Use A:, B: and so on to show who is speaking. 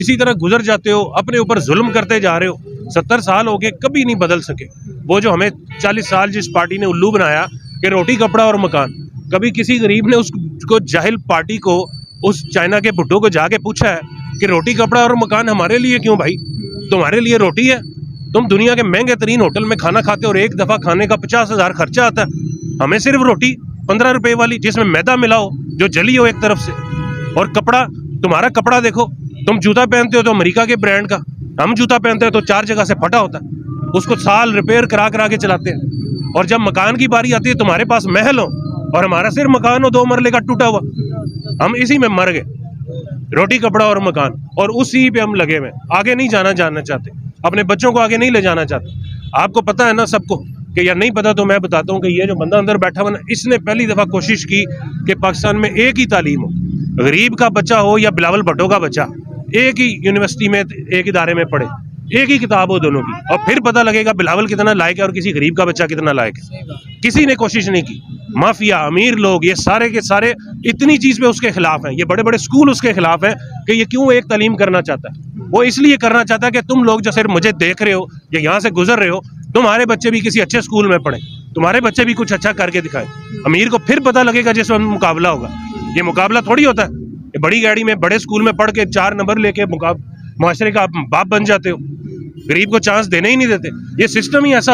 A: इसी तरह गुजर जाते हो, अपने ऊपर जुल्म करते जा रहे हो। 70 साल हो गए, कभी नहीं बदल सके। वो जो हमें 40 साल जिस पार्टी ने उल्लू बनाया कि रोटी कपड़ा और मकान, कभी किसी गरीब ने उसको जाहिल पार्टी को, उस चाइना के भुट्टो को जाके पूछा है कि रोटी कपड़ा और मकान हमारे लिए क्यों भाई? तुम्हारे लिए रोटी है? तुम दुनिया के महंगे तरीन होटल में खाना खाते हो और एक दफ़ा खाने का 50,000 खर्चा आता है। हमें सिर्फ रोटी 15 रुपए वाली जिसमें मैदा मिला हो, जो जली हो एक तरफ से। और कपड़ा, तुम्हारा कपड़ा देखो, तुम जूता पहनते हो तो अमेरिका के ब्रांड का, हम जूता पहनते हैं तो 4 जगह से फटा होता है, उसको साल रिपेयर करा करा के चलाते हैं। और जब मकान की बारी आती है, तुम्हारे पास महल हो और हमारा सिर्फ मकान हो 2 मरले का टूटा हुआ। हम इसी में मर गए, रोटी कपड़ा और मकान, और उसी पे हम लगे हुए। आगे नहीं जानना चाहते, अपने बच्चों को आगे नहीं ले जाना चाहते। आपको पता है ना सबको, कि या नहीं पता तो मैं बताता हूँ कि ये जो बंदा अंदर बैठा हुआ ना, इसने पहली दफ़ा कोशिश की कि पाकिस्तान में एक ही तालीम हो, गरीब का बच्चा हो या बिलावल भुट्टो का बच्चा, एक ही यूनिवर्सिटी में, एक इदारे में पढ़े, एक ही किताब हो दोनों की, और फिर पता लगेगा बिलावल कितना लायक है और किसी गरीब का बच्चा कितना लायक है। किसी ने कोशिश नहीं की। माफिया, अमीर लोग, ये सारे के सारे इतनी चीज पे उसके खिलाफ हैं। ये बड़े बड़े स्कूल उसके खिलाफ हैं कि ये क्यों एक तालीम करना चाहता है। वो इसलिए करना चाहता है कि तुम लोग जो सिर्फ मुझे देख रहे हो या यहाँ से गुजर रहे हो, तुम्हारे बच्चे भी किसी अच्छे स्कूल में पढ़े, तुम्हारे बच्चे भी कुछ अच्छा करके दिखाए। अमीर को फिर पता लगेगा जिस वक्त मुकाबला होगा। ये मुकाबला थोड़ी होता है, ये बड़ी गाड़ी में बड़े स्कूल में पढ़ के 4 नंबर लेके मुआशरे का बाप बन जाते हो, गरीब को चांस देने ही नहीं देते। ये सिस्टम ही ऐसा